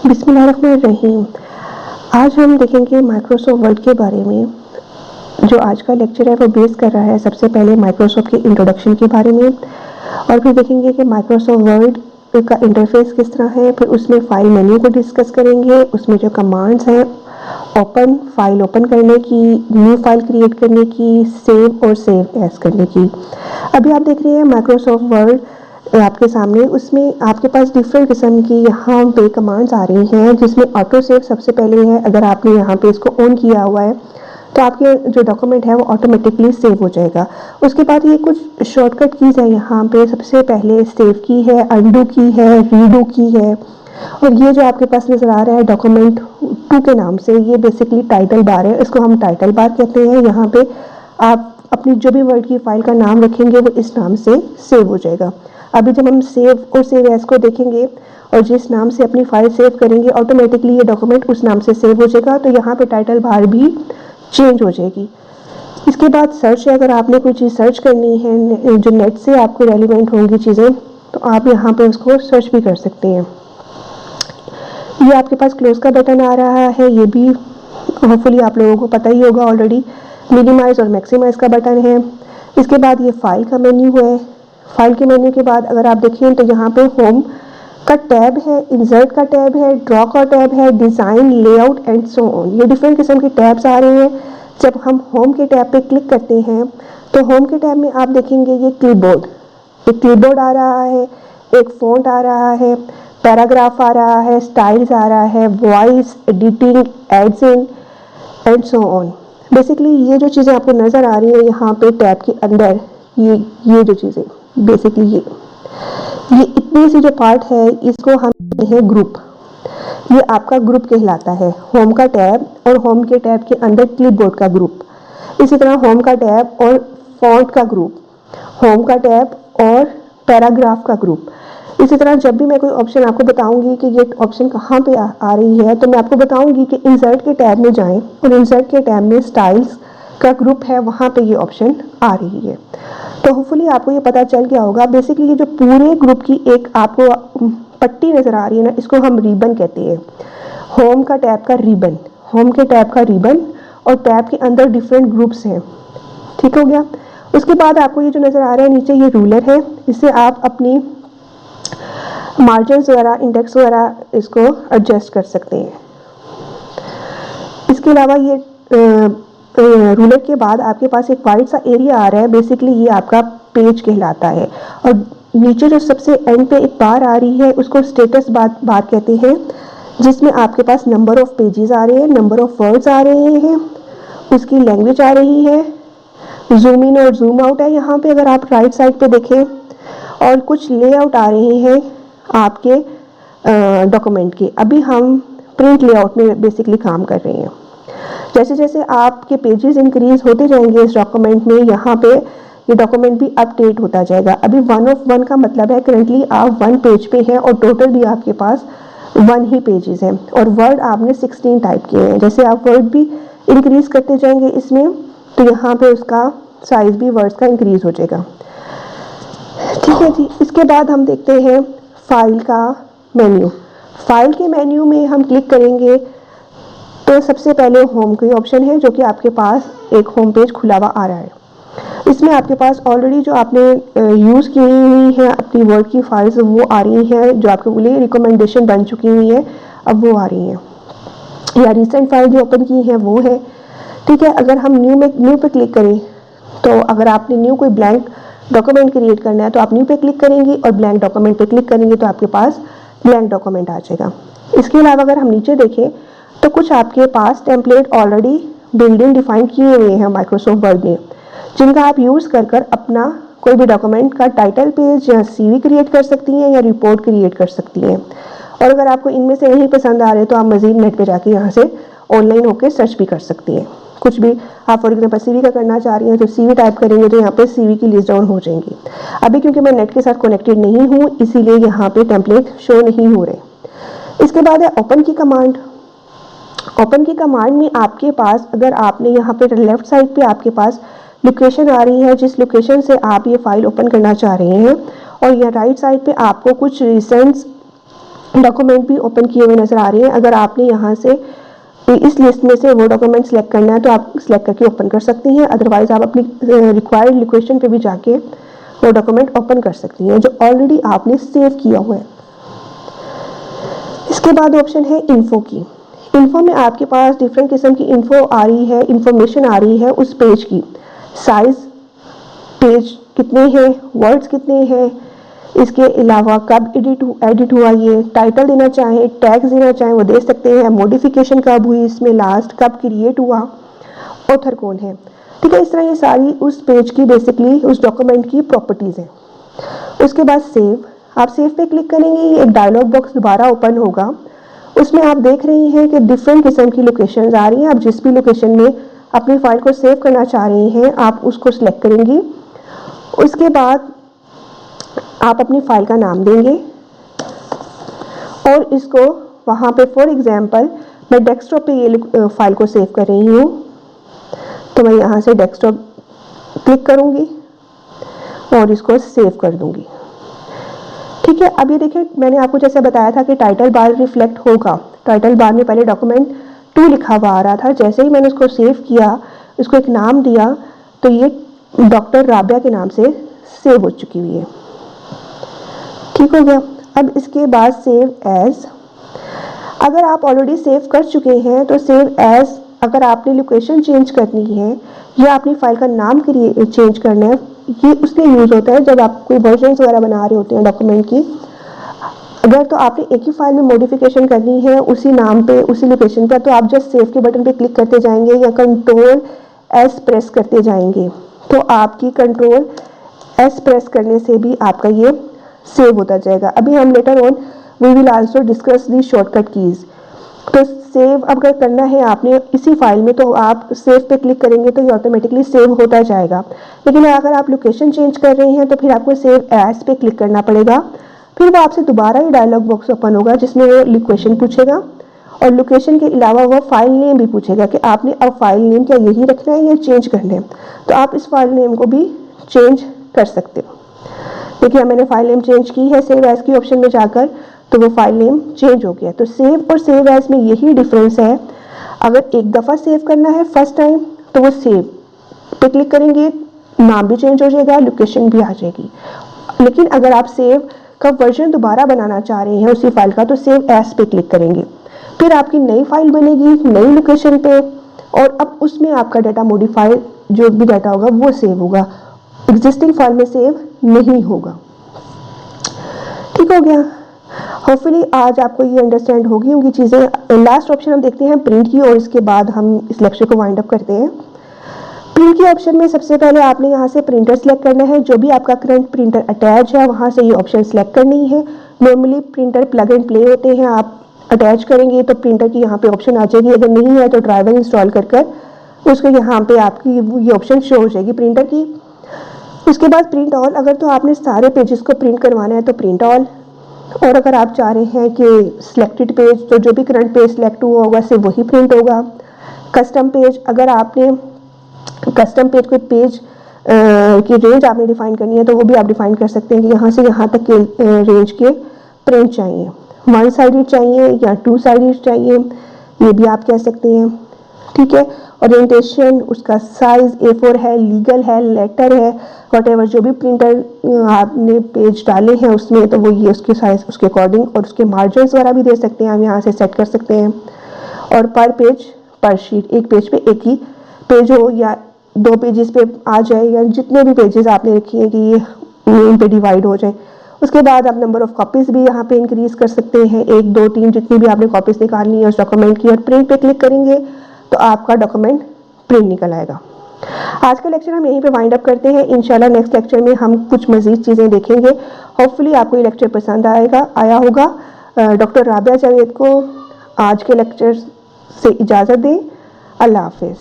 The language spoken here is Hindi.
बिस्मिल्लाहिर्रहमानिर्रहीम। आज हम देखेंगे माइक्रोसॉफ्ट वर्ड के बारे में। जो आज का लेक्चर है वो बेस कर रहा है सबसे पहले माइक्रोसॉफ्ट के इंट्रोडक्शन के बारे में, और फिर देखेंगे कि माइक्रोसॉफ्ट वर्ड का इंटरफेस किस तरह है। फिर उसमें फाइल मेन्यू को डिस्कस करेंगे, उसमें जो कमांड्स हैं ओपन फाइल ओपन करने की, न्यू फाइल क्रिएट करने की, सेव और सेव एज करने की। अभी आप देख रहे हैं माइक्रोसॉफ्ट वर्ड आपके सामने, उसमें आपके पास डिफरेंट किस्म की यहाँ पे कमांड्स आ रही हैं, जिसमें ऑटो सेव सबसे पहले है। अगर आपने यहाँ पे इसको ऑन किया हुआ है तो आपके जो डॉक्यूमेंट है वो ऑटोमेटिकली सेव हो जाएगा। उसके बाद ये कुछ शॉर्टकट कीज है, यहाँ पे सबसे पहले सेव की है, अंडू की है, रीडू की है, और ये जो आपके पास नज़र आ रहा है डॉक्यूमेंट 2 के नाम से, ये बेसिकली टाइटल बार है, इसको हम टाइटल बार कहते हैं। यहाँ पे आप अपनी जो भी वर्ड की फाइल का नाम रखेंगे वो इस नाम से सेव हो जाएगा। अभी जब हम सेव और सेव एज को देखेंगे और जिस नाम से अपनी फाइल सेव करेंगे ऑटोमेटिकली ये डॉक्यूमेंट उस नाम से सेव हो जाएगा, तो यहाँ पे टाइटल बार भी चेंज हो जाएगी। इसके बाद सर्च है, अगर आपने कोई चीज़ सर्च करनी है जो नेट से आपको रेलिवेंट होंगी चीज़ें, तो आप यहाँ पे उसको सर्च भी कर सकते हैं। ये आपके पास क्लोज का बटन आ रहा है, ये भी होपफुली आप लोगों को पता ही होगा ऑलरेडी। मिनिमाइज और मैक्सिमाइज का बटन है। इसके बाद ये फाइल का मेन्यू है। फाइल के मेन्यू के बाद अगर आप देखें तो यहाँ पे होम का टैब है, इंसर्ट का टैब है, ड्रॉ का टैब है, design, layout and so on. ये डिफरेंट किस्म के टैब्स आ रहे हैं। जब हम होम के टैब पे क्लिक करते हैं तो होम के टैब में आप देखेंगे ये क्लिपबोर्ड, एक क्लिपबोर्ड आ रहा है, एक फ़ॉन्ट आ रहा है, पैराग्राफ आ रहा है, स्टाइल्स आ रहा है, वॉइस, एडिटिंग, एड्स इन एंड सो ऑन। बेसिकली ये जो चीज़ें आपको नज़र आ रही हैं यहाँ पे टैब के अंदर, ये जो चीज़ें बेसिकली ये इतनी सी जो पार्ट है इसको हम कहते हैं ग्रुप। ये आपका ग्रुप कहलाता है, होम का टैब और होम के टैब के अंदर क्लिपबोर्ड का ग्रुप। इसी तरह होम का टैब और फॉन्ट का ग्रुप, होम का टैब और पैराग्राफ का ग्रुप। इसी तरह जब भी मैं कोई ऑप्शन आपको बताऊंगी कि ये ऑप्शन कहाँ पे आ रही है, तो मैं आपको बताऊंगी कि इंसर्ट के टैब में जाएं और इंसर्ट के टैब में स्टाइल्स का ग्रुप है, वहाँ पे ये ऑप्शन आ रही है। तो होपफुली आपको ये पता चल गया होगा। बेसिकली ये जो पूरे ग्रुप की एक आपको पट्टी नज़र आ रही है ना, इसको हम रिबन कहते हैं। होम का टैब का रिबन, होम के टैब का रिबन, और टैब के अंदर डिफरेंट ग्रुप्स हैं। ठीक हो गया। उसके बाद आपको ये जो नज़र आ रहा है नीचे, ये रूलर है, इससे आप अपनी मार्जिन्स वगैरह, इंडेक्स वगैरह इसको एडजस्ट कर सकते हैं। इसके अलावा ये रूलर के बाद आपके पास एक वाइट सा एरिया आ रहा है, बेसिकली ये आपका पेज कहलाता है। और नीचे जो सबसे एंड पे एक बार आ रही है उसको स्टेटस बार कहते हैं, जिसमें आपके पास नंबर ऑफ पेजेस आ रहे हैं, नंबर ऑफ वर्ड्स आ रहे हैं, उसकी लैंग्वेज आ रही है, जूम इन और जूम आउट है यहाँ पे अगर आप राइट साइड पे देखें, और कुछ लेआउट आ रहे हैं आपके डॉक्यूमेंट के। अभी हम प्रिंट लेआउट में बेसिकली काम कर रहे हैं। जैसे जैसे आपके पेजेस इंक्रीज होते जाएंगे इस डॉक्यूमेंट में, यहाँ पे ये डॉक्यूमेंट भी अपडेट होता जाएगा। अभी 1 of 1 का मतलब है करंटली आप 1 पेज पे हैं और टोटल भी आपके पास 1 ही पेजेस हैं, और वर्ड आपने 16 टाइप किए हैं। जैसे आप वर्ड भी इंक्रीज करते जाएंगे इसमें, तो यहाँ पे उसका साइज भी वर्ड्स का इंक्रीज हो जाएगा। ठीक है जी। इसके बाद हम देखते हैं फाइल का मेन्यू। फाइल के मेन्यू में हम क्लिक करेंगे तो सबसे पहले होम की ऑप्शन है, जो कि आपके पास एक होम पेज खुला हुआ आ रहा है। इसमें आपके पास ऑलरेडी जो आपने यूज़ की हुई है अपनी वर्ड की फाइल्स वो आ रही हैं, जो आपके लिए रिकमेंडेशन बन चुकी हुई है अब वो आ रही हैं, या रिसेंट फाइल जो ओपन की है वो है। ठीक है। अगर हम न्यू पे क्लिक करें, तो अगर आपने न्यू कोई ब्लैंक डॉक्यूमेंट क्रिएट करना है तो आप न्यू पे क्लिक करेंगे, और ब्लैंक डॉक्यूमेंट पे क्लिक करेंगे तो आपके पास ब्लैंक डॉक्यूमेंट आ जाएगा। इसके अलावा अगर हम नीचे देखें तो कुछ आपके पास template already build in define किए हुए हैं माइक्रोसॉफ्ट वर्ड में, जिनका आप यूज़ कर अपना कोई भी डॉक्यूमेंट का टाइटल पेज या सीवी क्रिएट कर सकती हैं या रिपोर्ट क्रिएट कर सकती हैं। और अगर आपको इनमें से नहीं पसंद आ रहे तो आप मज़ीद नेट पे जाके यहाँ से ऑनलाइन होकर सर्च भी कर सकती हैं। कुछ भी आप फॉर एग्जाम्पल सीवी का करना चाह रही हैं तो सीवी टाइप करेंगे तो यहाँ पे सीवी की लिस्ट डाउन हो जाएंगी। अभी क्योंकि मैं नेट के साथ कनेक्टेड नहीं हूँ इसीलिए यहाँ पे टेम्पलेट शो नहीं हो रहे। इसके बाद है ओपन की कमांड। ओपन की कमांड में आपके पास, अगर आपने यहाँ पे लेफ्ट साइड पे आपके पास लोकेशन आ रही है जिस लोकेशन से आप ये फाइल ओपन करना चाह रहे हैं, और यहाँ राइट साइड पे आपको कुछ रिसेंट डॉक्यूमेंट भी ओपन किए हुए नज़र आ रहे हैं। अगर आपने यहाँ से इस लिस्ट में से वो डॉक्यूमेंट सेलेक्ट करना है तो आप सेलेक्ट करके ओपन कर सकती हैं, अदरवाइज आप अपनी रिक्वायर्ड लोकेशन पे भी जाके वो डॉक्यूमेंट ओपन कर सकती हैं जो ऑलरेडी आपने सेव किया हुआ है। इसके बाद ऑप्शन है इन्फो की। इन्फो में आपके पास डिफरेंट किस्म की इन्फो आ रही है, इंफॉर्मेशन आ रही है उस पेज की, साइज, पेज कितने हैं, वर्ड्स कितने हैं, इसके अलावा कब एडिट हुआ, ये टाइटल देना चाहें, टैग्स देना चाहें वो दे सकते हैं, मॉडिफिकेशन कब हुई इसमें, लास्ट कब क्रिएट हुआ, ऑथर कौन है। ठीक है, इस तरह ये सारी उस पेज की बेसिकली उस डॉक्यूमेंट की प्रॉपर्टीज़ हैं। उसके बाद सेव, आप सेव पे क्लिक करेंगे, एक डायलॉग बॉक्स दोबारा ओपन होगा। उसमें आप देख रही हैं कि डिफरेंट किस्म की लोकेशंस आ रही हैं। आप जिस भी लोकेशन में अपनी फाइल को सेव करना चाह रही हैं आप उसको सिलेक्ट करेंगी। उसके बाद आप अपनी फाइल का नाम देंगे और इसको वहाँ पे फॉर एग्जांपल मैं डेस्कटॉप पे ये फाइल को सेव कर रही हूँ तो मैं यहाँ से डेस्कटॉप क्लिक करूँगी और इसको सेव कर दूँगी। ठीक है, अब ये देखिए मैंने आपको जैसे बताया था कि टाइटल बार रिफ्लेक्ट होगा। टाइटल बार में पहले डॉक्यूमेंट 2 लिखा हुआ आ रहा था, जैसे ही मैंने उसको सेव किया, इसको एक नाम दिया तो ये डॉक्टर राबिया के नाम से सेव हो चुकी हुई है। ठीक हो गया। अब इसके बाद सेव एज, अगर आप ऑलरेडी सेव कर चुके हैं तो सेव एज, अगर आपने लोकेशन चेंज करनी है या अपनी फाइल का नाम चेंज करना है, ये उसमें यूज़ होता है जब आप कोई वर्जन्स वगैरह बना रहे होते हैं डॉक्यूमेंट की। अगर तो आपने एक ही फाइल में मॉडिफिकेशन करनी है उसी नाम पे उसी लोकेशन पर, तो आप जस्ट सेव के बटन पे क्लिक करते जाएंगे या कंट्रोल एस प्रेस करते जाएंगे, तो आपकी कंट्रोल एस प्रेस करने से भी आपका ये सेव होता जाएगा। अभी हम later on we will also discuss the shortcut keys. तो सेव अगर करना है आपने इसी फाइल में तो आप सेव पे क्लिक करेंगे तो ये ऑटोमेटिकली सेव होता जाएगा। लेकिन अगर आप लोकेशन चेंज कर रहे हैं तो फिर आपको सेव एज पे क्लिक करना पड़ेगा। फिर वो आपसे दोबारा ही डायलॉग बॉक्स ओपन होगा जिसमें वो लोकेशन पूछेगा और लोकेशन के अलावा वो फाइल नेम भी पूछेगा कि आपने अब फाइल नेम क्या यही रखना है या चेंज करना है। तो आप इस फाइल नेम को भी चेंज कर सकते हो। देखिए मैंने फाइल नेम चेंज की है सेव एज की ऑप्शन में जाकर, तो वो फाइल नेम चेंज हो गया। तो सेव और सेव एज में यही डिफरेंस है। अगर एक दफ़ा सेव करना है फर्स्ट टाइम तो वो सेव पे क्लिक करेंगे, नाम भी चेंज हो जाएगा, लोकेशन भी आ जाएगी। लेकिन अगर आप सेव का वर्जन दोबारा बनाना चाह रहे हैं उसी फाइल का तो सेव एज पे क्लिक करेंगे, फिर आपकी नई फाइल बनेगी नई लोकेशन पे और अब उसमें आपका डाटा मॉडिफाइड जो भी डाटा होगा वो सेव होगा, एग्जिस्टिंग फाइल में सेव नहीं होगा। ठीक हो गया। होपफुली आज आपको ये अंडरस्टैंड होगी होंगी चीज़ें। लास्ट ऑप्शन हम देखते हैं प्रिंट की और इसके बाद हम इस लेक्चर को वाइंड अप करते हैं। प्रिंट की ऑप्शन में सबसे पहले आपने यहाँ से प्रिंटर सेलेक्ट करना है, जो भी आपका करंट प्रिंटर अटैच है वहाँ से ये ऑप्शन सेलेक्ट करनी है। Normally printer plug and play होते हैं, आप अटैच करेंगे तो प्रिंटर की यहाँ पे ऑप्शन आ जाएगी, अगर नहीं है तो ड्राइवर इंस्टॉल कर उसको यहाँ पे आपकी ये ऑप्शन शो हो जाएगी प्रिंटर की। उसके बाद प्रिंट ऑल, अगर तो आपने सारे पेजेस को प्रिंट करवाना है तो प्रिंट ऑल, और अगर आप चाह रहे हैं कि सिलेक्टेड पेज तो जो भी करंट पेज सिलेक्ट हुआ होगा सिर्फ वही प्रिंट होगा। कस्टम पेज, अगर आपने कस्टम पेज कोई पेज की रेंज आपने डिफाइन करनी है तो वो भी आप डिफाइन कर सकते हैं कि यहाँ से यहाँ तक के रेंज के प्रिंट चाहिए, 1 साइडेड चाहिए या 2 साइडेड चाहिए, ये भी आप कह सकते हैं। ठीक है, ओरिएंटेशन, उसका साइज A4 है, लीगल है, लेटर है, वॉटेवर जो भी प्रिंटर आपने पेज डाले हैं उसमें तो वो ये उसके साइज उसके अकॉर्डिंग, और उसके मार्जिन्स वगैरह भी दे सकते हैं, हम यहाँ से सेट कर सकते हैं। और पर पेज पर शीट, एक पेज पे एक ही पेज हो या 2 पेजेस पे आ जाए या जितने भी पेजेस आपने रखी हैं कि ये इन पे डिवाइड हो जाए। उसके बाद आप नंबर ऑफ कॉपीज़ भी यहाँ पे इंक्रीज कर सकते हैं, 1 2 3 जितनी भी आपने कॉपीज़ निकालनी है उस डॉक्यूमेंट की, और प्रिंट पे क्लिक करेंगे तो आपका डॉक्यूमेंट प्रिंट निकल आएगा। आज का लेक्चर हम यहीं पे वाइंड अप करते हैं। इंशाल्लाह नेक्स्ट लेक्चर में हम कुछ मज़ीद चीज़ें देखेंगे। होपफुली आपको ये लेक्चर पसंद आया होगा। डॉक्टर राबिया जावेद को आज के लेक्चर से इजाज़त दें। अल्लाह हाफिज़।